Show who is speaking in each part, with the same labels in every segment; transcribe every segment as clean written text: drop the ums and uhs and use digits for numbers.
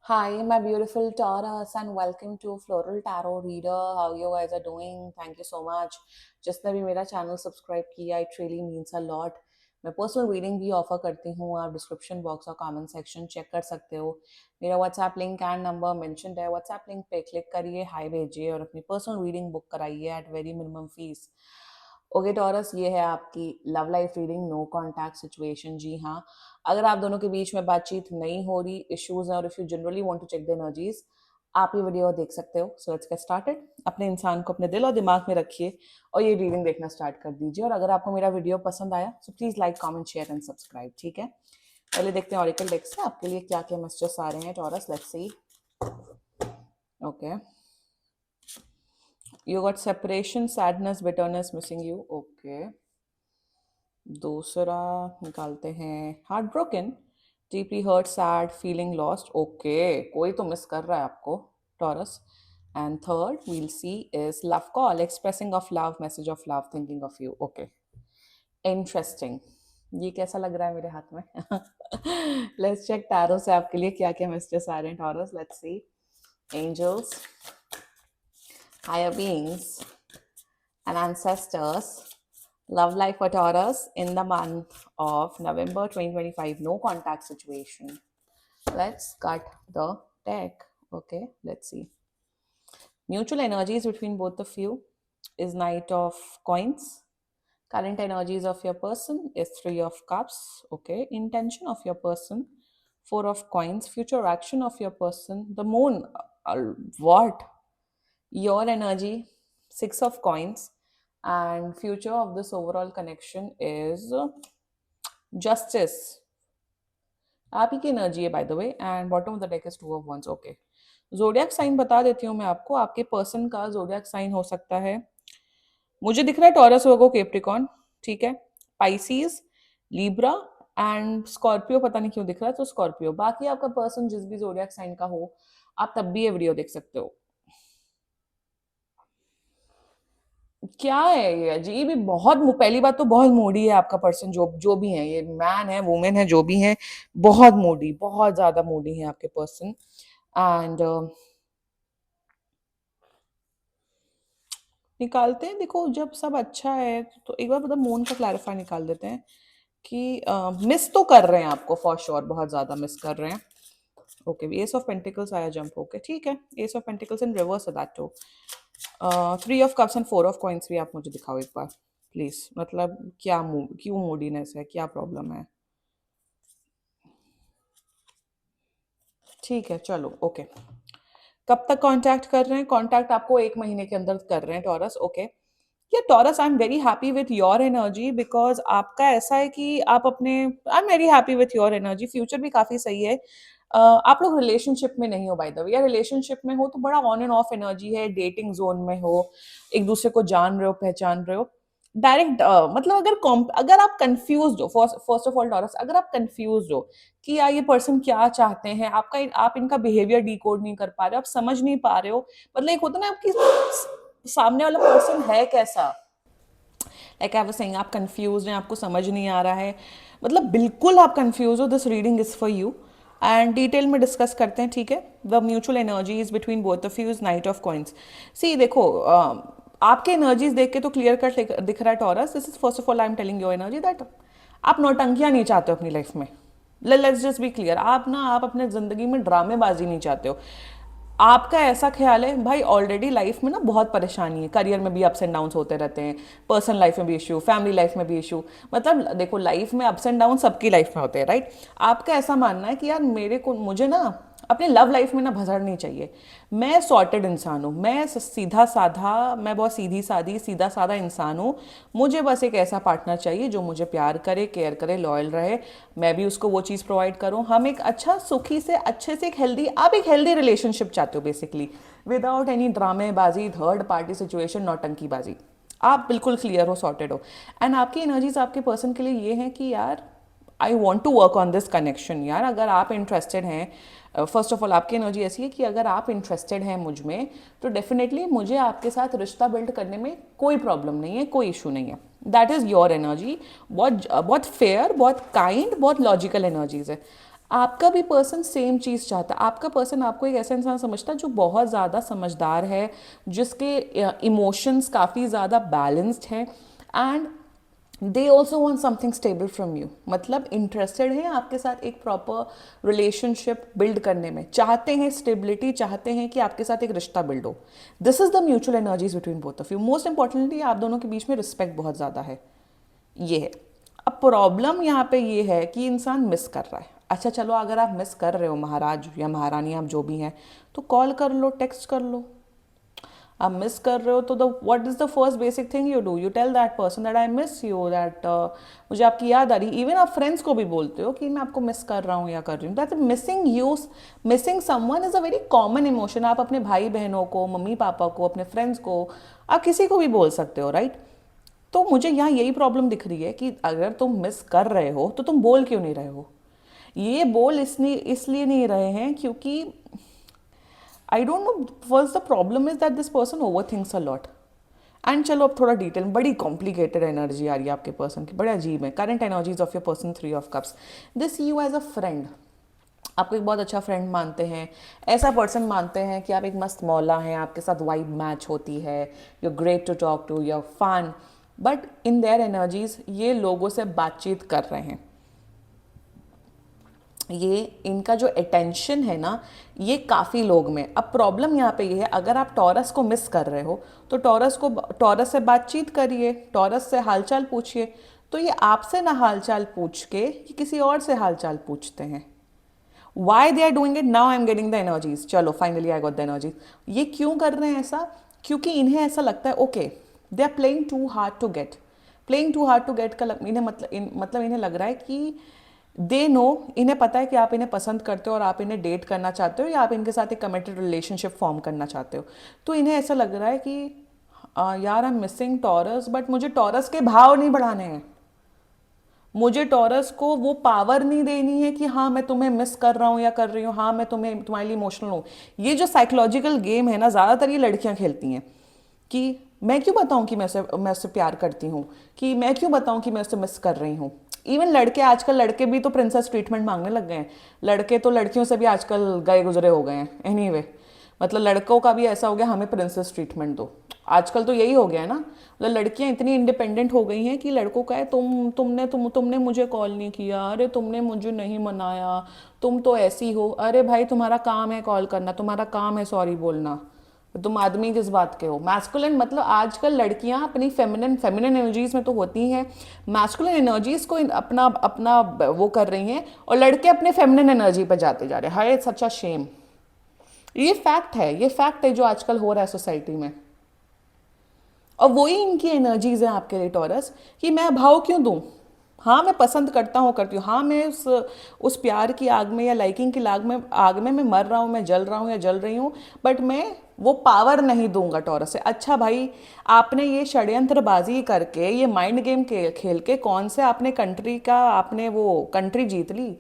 Speaker 1: Hi, my beautiful Taurus, and welcome to Floral Tarot Reader. How you guys are doing? Thank you so much. जिसने भी मेरा channel subscribe किया, it really means a lot. मैं personal reading भी offer करती हूँ, आप description box और कमेंट सेक्शन चेक कर सकते हो. मेरा WhatsApp link and number mentioned है. व्हाट्सएप लिंक पे क्लिक करिए, हाई भेजिए और अपनी पर्सनल रीडिंग बुक कराइए at very minimum fees. Okay Taurus, ये है आपकी love life reading, no contact situation. जी हाँ, अगर आप दोनों के बीच में बातचीत नहीं हो रही, इश्यूज हैं और if you generally want to check the energies, आप ये वीडियो देख सकते हो. So let's get started. अपने इंसान को अपने दिल और दिमाग में रखिए और ये रीडिंग देखना स्टार्ट कर दीजिए. और अगर आपको मेरा वीडियो पसंद आया so please like, comment, share and subscribe. ठीक है, पहले देखते हैं ऑरिकल डेक से आपके लिए क्या क्या मैसेजेस आ रहे हैं. Taurus, let's see. Okay, you got separation, sadness, bitterness, missing you. Okay, दूसरा निकालते हैं heart broken, deeply hurt, sad, feeling lost. Okay, कोई तो मिस कर रहा है आपको Taurus. And third we'll see is love call, expressing of love, message of love, thinking of you. Okay, interesting. ये कैसा लग रहा है मेरे हाथ में? लेट्स चेक टैरो से आपके लिए क्या क्या मैसेजेस आ रहे हैं Taurus. Let's see. Angels, higher beings and ancestors. Love life for Taurus in the month of November 2025. No contact situation. Let's cut the deck. Okay, let's see. Mutual energies between both of you is Knight of Coins. Current energies of your person is Three of Cups. Okay, intention of your person, Four of Coins. Future action of your person, the Moon. What? Your energy, Six of Coins. And future of this overall connection is Justice. आप ही की energy है by the way. And bottom of the deck is two of wands. Okay, zodiac sign बता देती हूँ मैं आपको. आपके person का जोडियक साइन हो सकता है, मुझे दिख रहा है टॉरस, वर्गो, कैप्रिकॉर्न. ठीक है, पाइसीज, लीब्रा एंड स्कॉर्पियो. पता नहीं क्यों दिख रहा है, तो स्कॉर्पियो. बाकी आपका पर्सन जिस भी जोडियक साइन का हो, आप तब भी ये वीडियो देख सकते हो. क्या है ये अजीब ही बहुत. पहली बात तो बहुत मूडी है आपका पर्सन. जो जो भी है, ये मैन है, वुमेन है, जो भी है, बहुत मूडी, बहुत ज्यादा मूडी है आपके पर्सन. एंड निकालते हैं, देखो जब सब अच्छा है तो एक बार मतलब मून का क्लैरिफाई निकाल देते हैं कि मिस तो कर रहे हैं आपको फॉर श्योर, बहुत ज्यादा मिस कर रहे हैं. ओके, एस ऑफ पेंटिकल्स आया जंप. ओके, ठीक है, ace of pentacles in reverse है that too. Three of cups and four of coins भी आप मुझे दिखाओ एक बार प्लीज. मतलब क्या क्यों मूडीनेस है, क्या प्रॉब्लम है? ठीक है, चलो ओके. कब तक कांटेक्ट कर रहे हैं? कांटेक्ट आपको एक महीने के अंदर कर रहे हैं टॉरस. ओके, या taurus, I am very happy with your energy because आपका ऐसा है कि आप अपने, आई am very happy with your energy. Future भी काफी सही है. आप लोग रिलेशनशिप में नहीं हो बाय द वे, या रिलेशनशिप में हो तो बड़ा ऑन एंड ऑफ एनर्जी है, डेटिंग जोन में हो, एक दूसरे को जान रहे हो, पहचान रहे हो. डायरेक्ट मतलब अगर आप कंफ्यूज हो, फर्स्ट ऑफ ऑल टॉरस, अगर आप कंफ्यूज हो कि यार ये पर्सन क्या चाहते हैं, आप इनका बिहेवियर डिकोड नहीं कर पा रहे हो, आप समझ नहीं पा रहे हो. मतलब एक होता है ना, आपकी सामने वाला पर्सन है कैसा, लाइक आई वाज सेइंग, आप कंफ्यूज हैं, आपको समझ नहीं आ रहा है, मतलब बिल्कुल आप कंफ्यूज हो, this reading is for you. And detail में डिस्कस करते हैं. ठीक है, the mutual energies between both of you is knight of coins. See देखो, आपके एनर्जीज देख के तो क्लियर कट दिख रहा है taurus. This is first of all I am telling your energy that आप नौटंकियां नहीं चाहते हो अपनी लाइफ में. लेट्स जस्ट बी क्लियर, आप अपने जिंदगी में ड्रामेबाजी नहीं चाहते हो. आपका ऐसा ख्याल है भाई, ऑलरेडी लाइफ में ना बहुत परेशानी है, करियर में भी अप्स एंड डाउन्स होते रहते हैं, पर्सनल लाइफ में भी इशू, फैमिली लाइफ में भी इशू. मतलब देखो, लाइफ में अप्स एंड डाउन सबकी लाइफ में होते हैं, राइट? आपका ऐसा मानना है कि यार मुझे ना अपनी लव लाइफ में ना भसड़ नहीं चाहिए. मैं सॉर्टेड इंसान हूँ, मैं सीधा साधा, मैं बहुत सीधी सादी सीधा साधा इंसान हूँ. मुझे बस एक ऐसा पार्टनर चाहिए जो मुझे प्यार करे, केयर करे, लॉयल रहे, मैं भी उसको वो चीज़ प्रोवाइड करूँ. हम एक अच्छा सुखी से अच्छे से आप एक हेल्दी रिलेशनशिप चाहते हो बेसिकली, विदाउट एनी ड्रामेबाजी, थर्ड पार्टी सिचुएशन, नौटंकीबाजी. आप बिल्कुल क्लियर हो, सॉर्टेड हो. एंड आपकी एनर्जीज आपके पर्सन के लिए ये हैं कि यार I want to work on this connection. यार अगर आप इंटरेस्टेड हैं, फर्स्ट ऑफ ऑल आपकी एनर्जी ऐसी है कि अगर आप इंटरेस्टेड हैं मुझ में, तो डेफिनेटली मुझे आपके साथ रिश्ता बिल्ड करने में कोई प्रॉब्लम नहीं है, कोई इशू नहीं है. That is your energy. बहुत बहुत फेयर, बहुत काइंड, बहुत लॉजिकल एनर्जीज है. आपका भी पर्सन सेम चीज़ चाहता है। आपका पर्सन आपको एक ऐसा इंसान समझता है जो बहुत ज़्यादा समझदार है, जिसके इमोशंस काफ़ी ज़्यादा बैलेंस्ड हैं, and they also want something stable from you. मतलब इंटरेस्टेड है आपके साथ एक प्रॉपर रिलेशनशिप बिल्ड करने में, चाहते हैं स्टेबिलिटी, चाहते हैं कि आपके साथ एक रिश्ता बिल्ड हो। This is the mutual energies between both of you. Most importantly आप दोनों के बीच में रिस्पेक्ट बहुत ज़्यादा है, ये है। अब प्रॉब्लम यहाँ पे ये है कि इंसान मिस कर रहा है। अच्छा चलो, अगर आप मिस कर रहे हो महाराज या महारानी, आप जो भी हैं, तो कॉल कर लो, टेक्स्ट कर लो। आप मिस कर रहे हो तो the what is the first basic thing you do, you tell that person that I miss you, that मुझे आपकी याद आ रही। इवन आप फ्रेंड्स को भी बोलते हो कि मैं आपको मिस कर रहा हूँ या कर रही हूँ। That missing you, missing someone is a very common emotion. आप अपने भाई बहनों को, मम्मी पापा को, अपने फ्रेंड्स को, आप किसी को भी बोल सकते हो, राइट? तो मुझे यहाँ यही प्रॉब्लम दिख रही है कि अगर तुम मिस कर रहे हो तो तुम बोल क्यों नहीं रहे हो। ये बोल इसलिए नहीं रहे हैं क्योंकि I don't know, first the problem is that this person over thinks a lot. And चलो अब थोड़ा डिटेल, बड़ी कॉम्प्लिकेटेड एनर्जी आ रही है आपके पर्सन की, बड़े अजीब है। Current energies of your person, 3 of cups. They see you as a friend, आपको एक बहुत अच्छा फ्रेंड मानते हैं, ऐसा पर्सन मानते हैं कि आप एक मस्त मौला हैं, आपके साथ वाइब मैच होती है, you great to talk to, you fun. But in their energies ये लोगों से बातचीत कर रहे हैं, ये इनका जो अटेंशन है ना, ये काफ़ी लोग में। अब प्रॉब्लम यहाँ पे ये है, अगर आप टॉरस को मिस कर रहे हो तो टॉरस से बातचीत करिए, टॉरस से हालचाल पूछिए। तो ये आपसे ना हालचाल पूछ के ये किसी और से हालचाल पूछते हैं। Why they are doing it, now I am getting the energies. चलो finally I got the energies. ये क्यों कर रहे हैं ऐसा? क्योंकि इन्हें ऐसा लगता है okay they are playing too hard to get. Playing too hard to get का इन्हें मतलब इन्हें लग रहा है कि दे नो, इन्हें पता है कि आप इन्हें पसंद करते हो और आप इन्हें डेट करना चाहते हो या आप इनके साथ एक कमिटेड रिलेशनशिप फॉर्म करना चाहते हो। तो इन्हें ऐसा लग रहा है कि यार I am missing taurus, but मुझे टॉरस के भाव नहीं बढ़ाने हैं, मुझे टॉरस को वो पावर नहीं देनी है कि हाँ मैं तुम्हें मिस कर रहा हूँ या कर रही हूँ, हाँ मैं तुम्हारे लिए इमोशनल हूँ। ये जो साइकोलॉजिकल गेम है ना, ज़्यादातर ये लड़कियाँ खेलती हैं कि मैं क्यों बताऊँ कि मैं उससे प्यार करती हूँ, कि मैं क्यों बताऊँ कि मैं उससे मिस कर रही हूँ। इवन लड़के, आजकल लड़के भी तो प्रिंसेस ट्रीटमेंट मांगने लग गए हैं। लड़के तो लड़कियों से भी आजकल गए गुजरे हो गए हैं। एनीवे मतलब लड़कों का भी ऐसा हो गया, हमें प्रिंसेस ट्रीटमेंट दो। आजकल तो यही हो गया है ना, मतलब लड़कियां इतनी इंडिपेंडेंट हो गई हैं कि लड़कों का है तुमने मुझे कॉल नहीं किया, अरे तुमने मुझे नहीं मनाया, तुम तो ऐसी हो। अरे भाई तुम्हारा काम है कॉल करना, तुम्हारा काम है सॉरी बोलना, तुम आदमी किस बात के हो। मैस्कुलिन मतलब आजकल लड़कियां अपनी फेमिनिन एनर्जीज में तो होती हैं, मैस्कुलिन एनर्जीज को अपना अपना वो कर रही हैं, और लड़के अपने फेमिनिन एनर्जी पर जाते जा रहे हैं। हाय सच अ शेम। ये फैक्ट है, ये फैक्ट है जो आजकल हो रहा है सोसाइटी में। और वही इनकी एनर्जीज हैं आपके लिए टॉरस, कि मैं भाव क्यों दूं। हाँ मैं पसंद करता हूँ, करती हूँ, हाँ मैं उस प्यार की आग में या लाइकिंग की आग में मैं मर रहा हूँ, मैं जल रहा हूँ या जल रही हूँ, बट मैं वो पावर नहीं दूंगा टॉरस से। अच्छा भाई, आपने ये षड्यंत्रबाजी करके, ये माइंड गेम खेल के कौन से आपने कंट्री का आपने वो कंट्री जीत ली?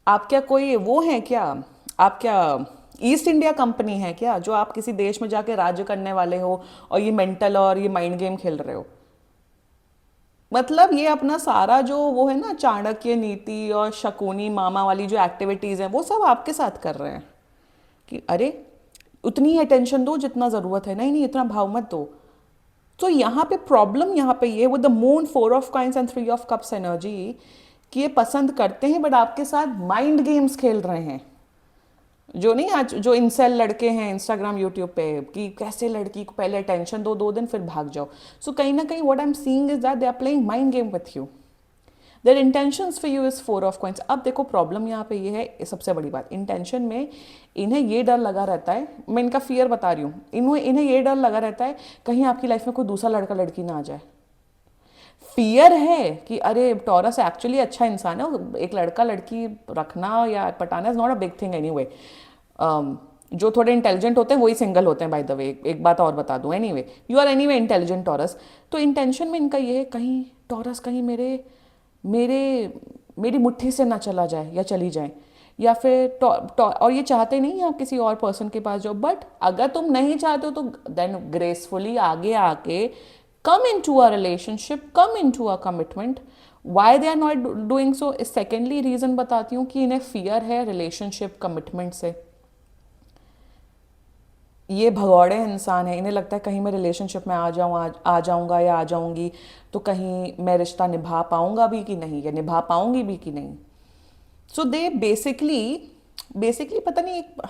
Speaker 1: आप क्या कोई वो हैं क्या? आप क्या ईस्ट इंडिया कंपनी है क्या, जो आप किसी देश में जाके राज्य करने वाले हो और ये मेंटल और ये माइंड गेम खेल रहे हो? मतलब ये अपना सारा जो वो है ना, चाणक्य नीति और शकुनी मामा वाली जो एक्टिविटीज़ हैं, वो सब आपके साथ कर रहे हैं कि अरे उतनी ही अटेंशन दो जितना ज़रूरत है, नहीं नहीं इतना भाव मत दो। तो यहाँ पे प्रॉब्लम यहाँ पे ये with the moon, 4 of coins and 3 of cups energy, कि ये पसंद करते हैं बट आपके साथ माइंड गेम्स खेल रहे हैं। जो नहीं आज जो इंसेल लड़के हैं इंस्टाग्राम यूट्यूब पे, कि कैसे लड़की को पहले अटेंशन दो 2 दिन फिर भाग जाओ। सो कहीं ना कहीं what I am seeing is that they are playing mind game with you. Their intentions for you is 4 of coins. अब देखो प्रॉब्लम यहाँ पे ये है, सबसे बड़ी बात इंटेंशन में इन्हें ये डर लगा रहता है, मैं इनका फियर बता रही हूँ, इन्हें ये डर लगा रहता है कहीं आपकी लाइफ में कोई दूसरा लड़का लड़की ना आ जाए। फियर है कि अरे टॉरस एक्चुअली अच्छा इंसान है, एक लड़का लड़की रखना या पटाना is not a big thing anyway. जो थोड़े इंटेलिजेंट होते हैं वही सिंगल होते हैं बाय द वे, एक बात और बता दूं, anyway you are anyway intelligent Taurus. तो इंटेंशन में इनका ये है कहीं टॉरस कहीं मेरे मेरे मेरी मुट्ठी से ना चला जाए या चली जाए, या फिर और ये चाहते नहीं हैं आप किसी और पर्सन के पास जाओ। बट अगर तुम नहीं चाहते हो तो देन ग्रेसफुली आगे आके come in to a relationship, come in to a commitment, why they are not doing so, secondly reason बताती हूँ कि इन्हें फियर है रिलेशनशिप कमिटमेंट से। ये भगौड़े इंसान है, इन्हें लगता है कहीं मैं रिलेशनशिप में आ जाऊंगा या आ जाऊंगी तो कहीं मैं रिश्ता निभा पाऊंगा भी कि नहीं, या निभा पाऊंगी भी कि नहीं। सो दे बेसिकली बेसिकली पता नहीं, एक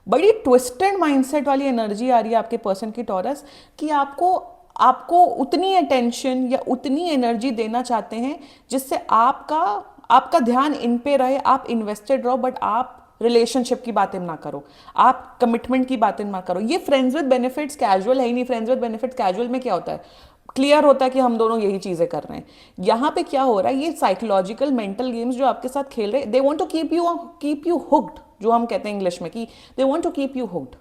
Speaker 1: बड़ी ट्विस्टेड माइंडसेट वाली एनर्जी आ रही है आपके पर्सन की टॉरस, कि आपको आपको उतनी अटेंशन या उतनी एनर्जी देना चाहते हैं जिससे आपका आपका ध्यान इन पे रहे, आप इन्वेस्टेड रहो, बट आप रिलेशनशिप की बातें ना करो, आप कमिटमेंट की बातें ना करो। ये फ्रेंड्स विद बेनिफिट्स कैजुअल है ही नहीं। फ्रेंड्स विद बेनिफिट्स कैजुअल में क्या होता है, क्लियर होता है कि हम दोनों यही चीजें कर रहे हैं। यहाँ पे क्या हो रहा है, ये साइकोलॉजिकल मेंटल गेम्स जो आपके साथ खेल रहे हैं, they want to keep you hooked, जो हम कहते हैं इंग्लिश में कि they want to keep you hooked,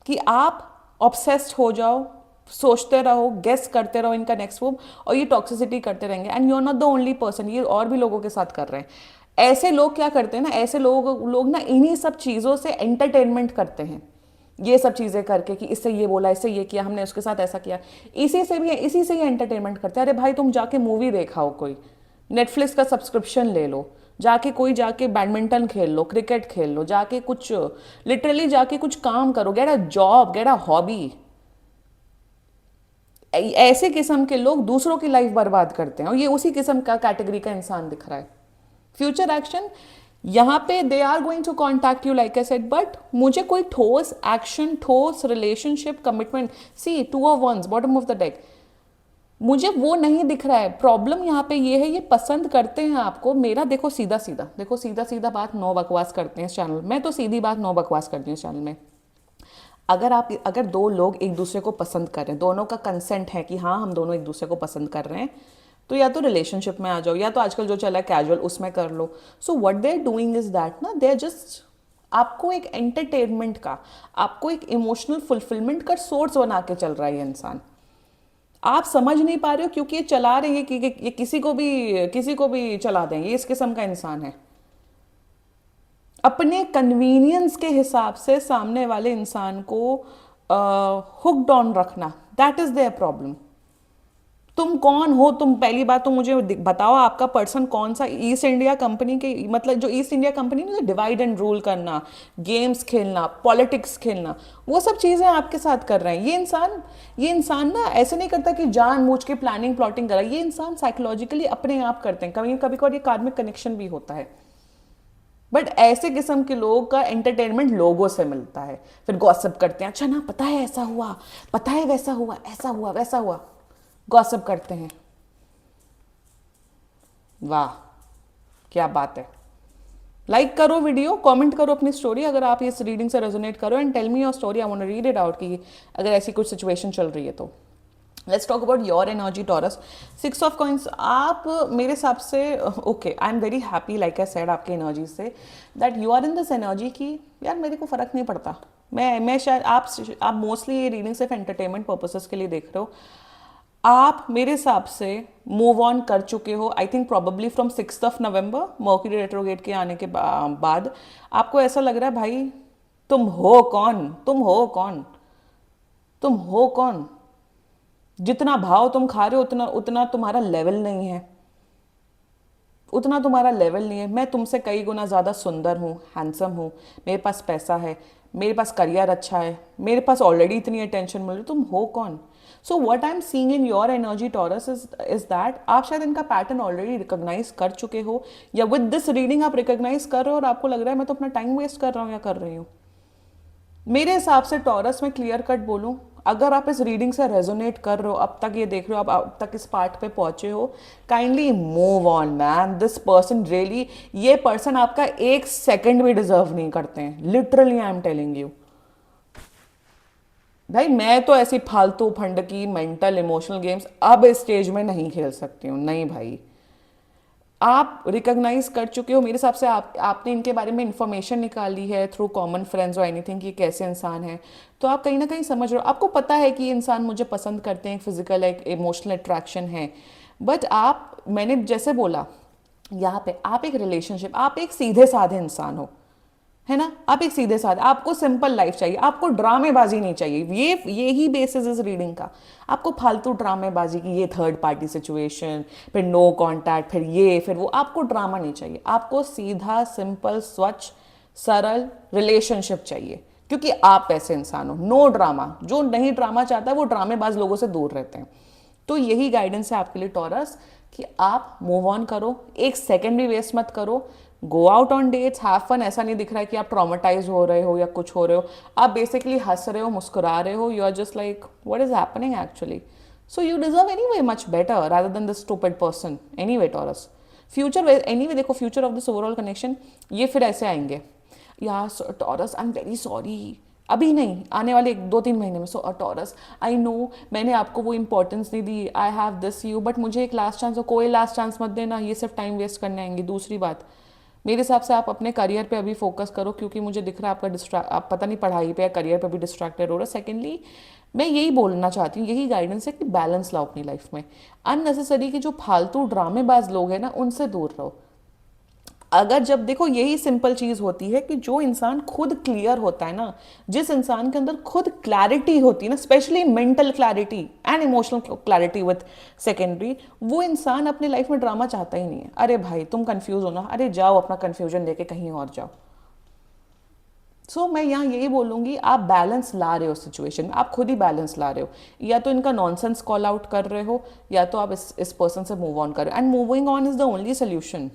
Speaker 1: कि आप ऑब्सेस्ड हो जाओ, सोचते रहो, गेस करते रहो इनका नेक्स्ट मूव, और ये टॉक्सिसिटी करते रहेंगे। And you are not the only person, ये और भी लोगों के साथ कर रहे हैं। ऐसे लोग क्या करते हैं ना, ऐसे लोग ना इन्हीं सब चीज़ों से एंटरटेनमेंट करते हैं, ये सब चीज़ें करके कि इससे ये बोला, इससे ये किया, हमने उसके साथ ऐसा किया, इसी से ही एंटरटेनमेंट करते हैं। अरे भाई तुम जाके मूवी देखाओ, कोई नेटफ्लिक्स का सब्सक्रिप्शन ले लो, जाके बैडमिंटन खेल लो, क्रिकेट खेल लो, जाके कुछ लिटरली जाके कुछ काम करो, get a job, get a hobby. ऐसे किस्म के लोग दूसरों की लाइफ बर्बाद करते हैं, और ये उसी किस्म का कैटेगरी का इंसान दिख रहा है। फ्यूचर एक्शन, यहाँ पे they are going to contact you like I said, but मुझे कोई ठोस एक्शन, ठोस relationship commitment, see two of wands bottom of the deck, मुझे वो नहीं दिख रहा है। प्रॉब्लम यहाँ पे ये है, ये पसंद करते हैं आपको। मेरा देखो सीधा सीधा, देखो सीधा सीधा बात, नो बकवास करते हैं इस चैनल में, तो सीधी बात नो बकवास करती हूँ इस चैनल में। अगर दो लोग एक दूसरे को पसंद कर रहे हैं, दोनों का कंसेंट है कि हाँ हम दोनों एक दूसरे को पसंद कर रहे हैं, तो या तो रिलेशनशिप में आ जाओ, या तो आजकल जो चला है कैजुअल, उसमें कर लो। So what they are doing is that ना, दे आर जस्ट आपको एक एंटरटेनमेंट का, आपको एक इमोशनल फुलफिलमेंट का सोर्स बना के चल रहा है ये इंसान। आप समझ नहीं पा रहे हो क्योंकि ये चला रहे हैं कि ये किसी को भी चला देंगे, ये इस किस्म का इंसान है। अपने कन्वीनियंस के हिसाब से सामने वाले इंसान को हुक्ड ऑन रखना, दैट इज देयर प्रॉब्लम। तुम कौन हो, तुम पहली बात तो मुझे बताओ, आपका पर्सन कौन सा ईस्ट इंडिया कंपनी के, मतलब जो ईस्ट इंडिया कंपनी ने डिवाइड एंड रूल करना, गेम्स खेलना, पॉलिटिक्स खेलना, वो सब चीज़ें आपके साथ कर रहे हैं। ये इंसान ना ऐसे नहीं करता कि जानबूझ के प्लानिंग प्लॉटिंग करा, ये इंसान साइकोलॉजिकली अपने आप करते हैं। कभी कभी कभी ये कार्मिक कनेक्शन भी होता है, बट ऐसे किस्म के लोगों का एंटरटेनमेंट लोगों से मिलता है। फिर गॉसिप करते हैं, अच्छा ना पता है ऐसा हुआ, पता है वैसा हुआ, ऐसा हुआ वैसा हुआ, गॉसिप करते हैं। वाह क्या बात है। लाइक करो वीडियो, कमेंट करो अपनी स्टोरी अगर आप इस रीडिंग से रेजोनेट करो, and tell me your story, I want to read it out, कि अगर ऐसी कुछ सिचुएशन चल रही है तो। Let's talk about your energy Taurus. 6 of coins, आप मेरे हिसाब से okay, I am very happy like I said आपकी एनर्जी से, that you are in this energy की यार मेरे को फ़र्क नहीं पड़ता। मैं शायद आप मोस्टली ये रीडिंग सिर्फ एंटरटेनमेंट पर्पसेस के लिए देख रहे हो। आप मेरे हिसाब से मूव ऑन कर चुके हो, I think probably from 6 November mercury retrograde के आने के बाद आपको ऐसा लग रहा है भाई तुम हो कौन, तुम हो कौन। जितना भाव तुम खा रहे हो उतना उतना तुम्हारा लेवल नहीं है, उतना तुम्हारा लेवल नहीं है। मैं तुमसे कई गुना ज़्यादा सुंदर हूँ, हैंडसम हूँ, मेरे पास पैसा है, मेरे पास करियर अच्छा है, मेरे पास ऑलरेडी इतनी अटेंशन मिल रही, तुम हो कौन। So what I am seeing in your energy taurus is that आप शायद इनका पैटर्न ऑलरेडी रिकॉग्नाइज कर चुके हो, या विद दिस रीडिंग आप रिकॉग्नाइज कर रहे हो और आपको लग रहा है मैं तो अपना टाइम वेस्ट कर रहा हूँ या कर रही हूँ। मेरे हिसाब से टॉरस में क्लियर कट बोलूं, अगर आप इस रीडिंग से रेजोनेट कर रहे हो, अब तक ये देख रहे हो, आप अब तक इस पार्ट पे पहुंचे हो, kindly move on man. This person really, ये पर्सन आपका 1 सेकंड भी डिजर्व नहीं करते हैं, literally I am telling you. भाई मैं तो ऐसी फालतू फंड की मेंटल इमोशनल गेम्स अब इस स्टेज में नहीं खेल सकती हूँ, नहीं भाई। आप रिकॉग्नाइज कर चुके हो मेरे हिसाब से, आपने इनके बारे में इंफॉर्मेशन निकाली है थ्रू कॉमन फ्रेंड्स और एनीथिंग कि कैसे इंसान है, तो आप कहीं ना कहीं समझ रहे हो, आपको पता है कि ये इंसान मुझे पसंद करते हैं, फिजिकल एक इमोशनल अट्रैक्शन है। बट आप, मैंने जैसे बोला यहाँ पे, आप एक रिलेशनशिप, आप एक सीधे साधे इंसान हो, है ना? आप एक सीधे साधे, आपको सिंपल लाइफ चाहिए, आपको ड्रामेबाजी नहीं चाहिए। ये ही बेसिस इस रीडिंग का। आपको फालतू ड्रामेबाजी की, ये थर्ड पार्टी सिचुएशन, फिर नो कांटेक्ट, फिर ये फिर वो, आपको ड्रामा नहीं चाहिए। आपको सीधा सिंपल स्वच्छ सरल रिलेशनशिप चाहिए, क्योंकि आप ऐसे इंसान हो। No drama. जो नहीं ड्रामा चाहता है वो ड्रामेबाज लोगों से दूर रहते हैं। तो यही गाइडेंस है आपके लिए टॉरस, कि आप मूव ऑन करो, एक सेकंड भी वेस्ट मत करो। Go out on dates, have fun. ऐसा नहीं दिख रहा है कि आप ट्रॉमेटाइज हो रहे हो या कुछ हो रहे हो। आप बेसिकली हंस रहे हो, मुस्कुरा रहे हो। You are just like what is happening actually. So you deserve anyway much better rather than this stupid person. Anyway Taurus, future anyway, देखो future of this overall connection ये फिर ऐसे आएंगे, यार Taurus I am very sorry, अभी नहीं, आने वाले 2-3 महीने में। सो टॉरस आई नो मैंने आपको वो इंपॉर्टेंस नहीं दी, I have this you, but मुझे एक लास्ट चांस, कोई लास्ट चांस मत देना, ये सिर्फ टाइम वेस्ट करने आएंगे। दूसरी बात, मेरे हिसाब से आप अपने करियर पे अभी फोकस करो, क्योंकि मुझे दिख रहा है आपका आप पता नहीं पढ़ाई पे या करियर पे भी डिस्ट्रैक्टेड हो रहा है। सेकेंडली, मैं यही बोलना चाहती हूँ, यही गाइडेंस है कि बैलेंस लाओ अपनी लाइफ में। अननेसेसरी के जो फालतू ड्रामेबाज लोग हैं ना, उनसे दूर रहो। अगर जब देखो, यही सिंपल चीज होती है कि जो इंसान खुद क्लियर होता है ना, जिस इंसान के अंदर खुद क्लैरिटी होती है ना, specially mental clarity and emotional clarity with secondary, वो इंसान अपनी लाइफ में ड्रामा चाहता ही नहीं है। अरे भाई तुम कंफ्यूज हो ना, अरे जाओ अपना कंफ्यूजन लेके कहीं और जाओ। मैं यहाँ यही बोलूंगी, आप बैलेंस ला रहे हो सिचुएशन में, आप खुद ही बैलेंस ला रहे हो। या तो इनका नॉनसेंस कॉल आउट कर रहे हो, या तो आप इस पर्सन से मूव ऑन कर रहे हो, and moving on is the only solution.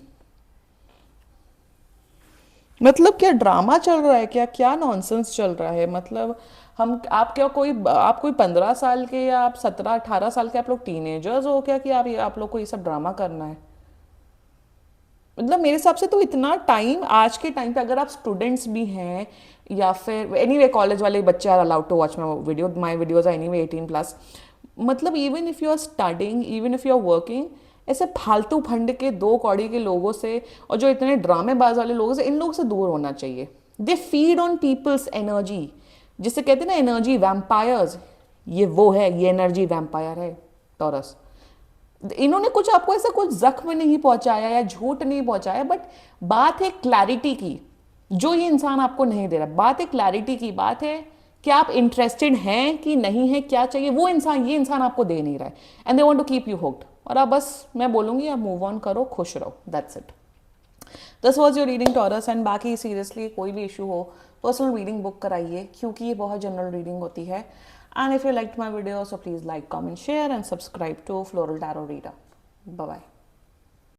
Speaker 1: मतलब क्या ड्रामा चल रहा है, क्या क्या नॉनसेंस चल रहा है? मतलब हम, आप क्या कोई, आप कोई 15 साल के या आप 17-18 साल के, आप लोग टीनेजर्स हो क्या कि आप लोग को ये सब ड्रामा करना है? मतलब मेरे हिसाब से तो इतना टाइम, आज के टाइम पे अगर आप स्टूडेंट्स भी हैं, या फिर एनीवे कॉलेज वाले बच्चे are allowed to watch my videos are anyway 18+। मतलब even if you are studying, even if you are working, ऐसे फालतू फंड के दो कौड़ी के लोगों से और जो इतने ड्रामेबाज वाले लोगों से, इन लोगों से दूर होना चाहिए। They feed on people's energy, जिसे कहते हैं ना एनर्जी वैम्पायर्स। ये वो है, ये एनर्जी वैम्पायर है टॉरस। इन्होंने कुछ आपको ऐसा कुछ जख्म नहीं पहुंचाया या झूठ नहीं पहुंचाया, बट बात है क्लैरिटी की, जो ये इंसान आपको नहीं दे रहा। बात है क्लैरिटी की, बात है कि आप इंटरेस्टेड हैं कि नहीं है, क्या चाहिए, वो इंसान, ये इंसान आपको दे नहीं रहा है, and they want to keep you hooked. और आप बस, मैं बोलूंगी आप मूव ऑन करो, खुश रहो, that's it. This was your reading taurus. And बाकी सीरियसली कोई भी इशू हो, पर्सनल रीडिंग बुक कराइए, क्योंकि ये बहुत जनरल रीडिंग होती है। And if you liked my video, so please like, comment, share and subscribe to Floral Tarot Reader. Bye bye.